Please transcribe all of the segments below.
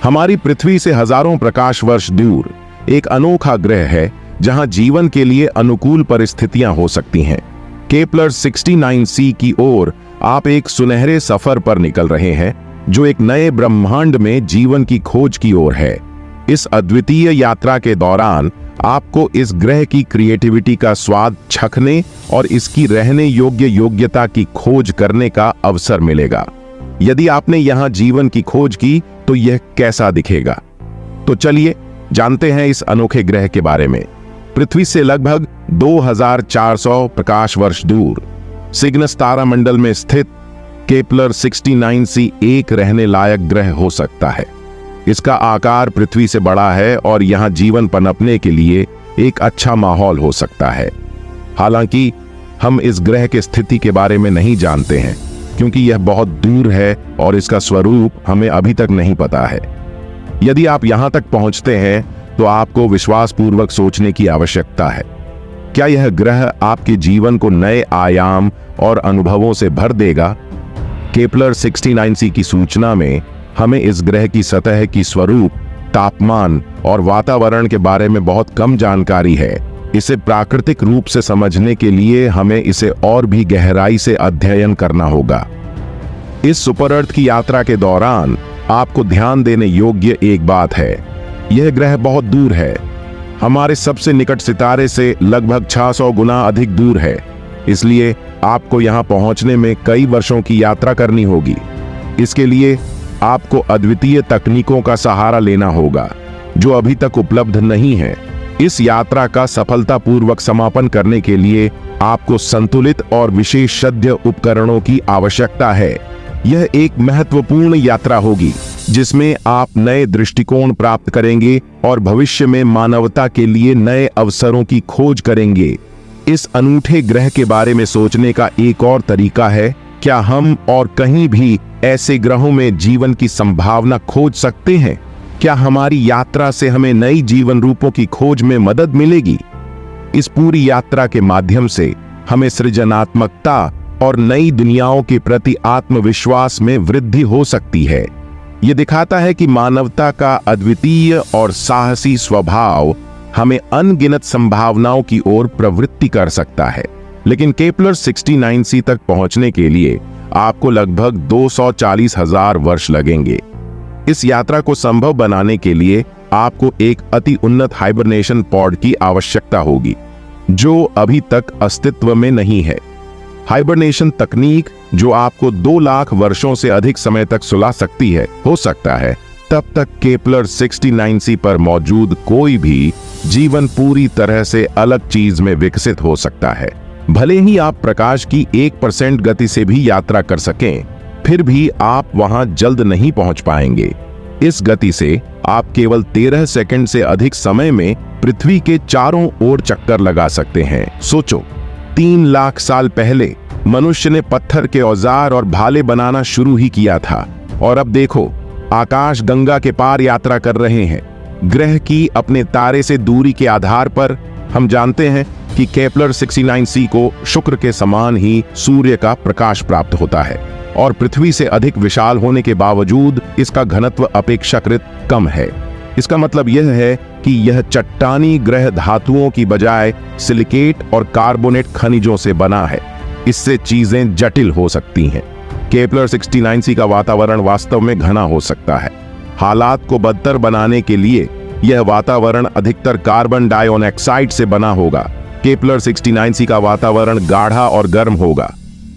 हमारी पृथ्वी से हजारों प्रकाश वर्ष दूर एक अनोखा ग्रह है जहां जीवन के लिए अनुकूल परिस्थितियां हो सकती हैं। केपलर 69c की ओर आप एक सुनहरे सफर पर निकल रहे हैं जो एक नए ब्रह्मांड में जीवन की खोज की ओर है। इस अद्वितीय यात्रा के दौरान आपको इस ग्रह की क्रिएटिविटी का स्वाद चखने और इसकी रहने योग्य योग्यता की खोज करने का अवसर मिलेगा। यदि आपने यहां जीवन की खोज की तो यह कैसा दिखेगा? तो चलिए जानते हैं इस अनोखे ग्रह के बारे में। पृथ्वी से लगभग 2400 प्रकाश वर्ष दूर सिग्नस तारामंडल में स्थित केपलर 69c एक रहने लायक ग्रह हो सकता है। इसका आकार पृथ्वी से बड़ा है और यहां जीवन पनपने के लिए एक अच्छा माहौल हो सकता है। हालांकि हम इस ग्रह की स्थिति के बारे में नहीं जानते हैं क्योंकि यह बहुत दूर है और इसका स्वरूप हमें अभी तक नहीं पता है। यदि आप यहां तक पहुंचते हैं तो आपको विश्वासपूर्वक सोचने की आवश्यकता है। क्या यह ग्रह आपके जीवन को नए आयाम और अनुभवों से भर देगा? केपलर 69c की सूचना में हमें इस ग्रह की सतह की स्वरूप, तापमान और वातावरण के बारे में बहुत कम जानकारी है। इसे प्राकृतिक रूप से समझने के लिए हमें इसे और भी गहराई से अध्ययन करना होगा। इस सुपर अर्थ की यात्रा के दौरान आपको ध्यान देने योग्य एक बात है, यह ग्रह बहुत दूर है। हमारे सबसे निकट सितारे से लगभग 600 गुना अधिक दूर है, इसलिए आपको यहां पहुंचने में कई वर्षों की यात्रा करनी होगी। इसके लिए आपको अद्वितीय तकनीकों का सहारा लेना होगा जो अभी तक उपलब्ध नहीं है। इस यात्रा का सफलतापूर्वक समापन करने के लिए आपको संतुलित और विशेषज्ञ उपकरणों की आवश्यकता है। यह एक महत्वपूर्ण यात्रा होगी जिसमें आप नए दृष्टिकोण प्राप्त करेंगे और भविष्य में मानवता के लिए नए अवसरों की खोज करेंगे। इस अनूठे ग्रह के बारे में सोचने का एक और तरीका है, क्या हम और कहीं भी ऐसे ग्रहों में जीवन की संभावना खोज सकते हैं? क्या हमारी यात्रा से हमें नई जीवन रूपों की खोज में मदद मिलेगी? इस पूरी यात्रा के माध्यम से हमें सृजनात्मकता और नई दुनियाओं के प्रति आत्मविश्वास में वृद्धि हो सकती है। यह दिखाता है कि मानवता का अद्वितीय और साहसी स्वभाव हमें अनगिनत संभावनाओं की ओर प्रवृत्ति कर सकता है। लेकिन केपलर 69c तक पहुंचने के लिए आपको लगभग 240,000 वर्ष लगेंगे। इस यात्रा को संभव बनाने के लिए आपको एक अति उन्नत हाइबरनेशन पॉड की आवश्यकता होगी जो अभी तक अस्तित्व में नहीं है। हाइबरनेशन तकनीक जो आपको 2 लाख वर्षों से अधिक समय तक सुला सकती है, हो सकता है तब तक केपलर 69c पर मौजूद कोई भी जीवन पूरी तरह से अलग चीज में विकसित हो सकता है। भले ही आप प्रकाश की 1% गति से भी यात्रा कर सकें, फिर भी आप वहां जल्द नहीं पहुंच पाएंगे। इस गति से आप केवल 13 सेकंड से अधिक समय में पृथ्वी के चारों ओर चक्कर लगा सकते हैं। सोचो, 3 लाख साल पहले मनुष्य ने पत्थर के औजार और भाले बनाना शुरू ही किया था और अब देखो, आकाश गंगा के पार यात्रा कर रहे हैं। ग्रह की अपने तारे से दूरी के आधार पर हम जानते हैं कि केपलर 69c को शुक्र के समान ही सूर्य का प्रकाश प्राप्त होता है और पृथ्वी से अधिक विशाल होने के बावजूद इसका घनत्व अपेक्षाकृत कम है। इसका मतलब यह है कि यह चट्टानी ग्रह धातुओं की बजाय सिलिकेट और कार्बोनेट खनिजों से बना है। इससे चीजें जटिल हो सकती हैं। केपलर 69c का वातावरण वास्तव में घना हो सकता है। हालात को बदतर बनाने के लिए यह वातावरण अधिकतर कार्बन डाइऑक्साइड से बना होगा। केपलर 69c का वातावरण गाढ़ा और गर्म होगा।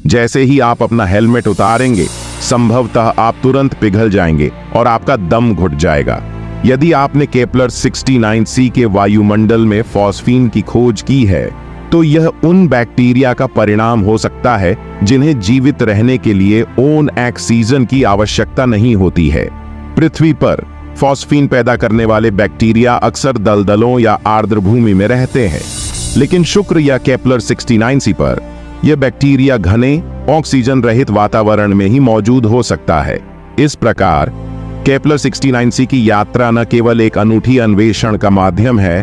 जैसे ही आप अपना हेलमेट उतारेंगे, संभवतः आप तुरंत पिघल जाएंगे और आपका दम घुट जाएगा। यदि आपने केपलर 69c के वायुमंडल में फॉस्फीन की खोज की है, तो यह उन बैक्टीरिया का परिणाम हो सकता है जिन्हें जीवित रहने के लिए ओन ऑक्सीजन की आवश्यकता नहीं होती है। पृथ्वी पर फॉस्फीन पैदा करने वाले बैक्टीरिया अक्सर दलदलों या आर्द्रभूमि में रहते हैं, लेकिन शुक्र या केपलर 69c पर यह बैक्टीरिया घने ऑक्सीजन रहित वातावरण में ही मौजूद हो सकता है। इस प्रकार केपलर 69c की यात्रा न केवल एक अनूठी अन्वेषण का माध्यम है,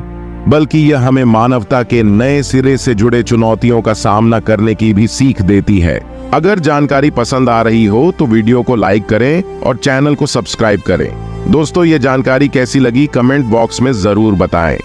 बल्कि यह हमें मानवता के नए सिरे से जुड़े चुनौतियों का सामना करने की भी सीख देती है। अगर जानकारी पसंद आ रही हो तो वीडियो को लाइक करें और चैनल को सब्सक्राइब करें। दोस्तों, ये जानकारी कैसी लगी कमेंट बॉक्स में जरूर बताएं।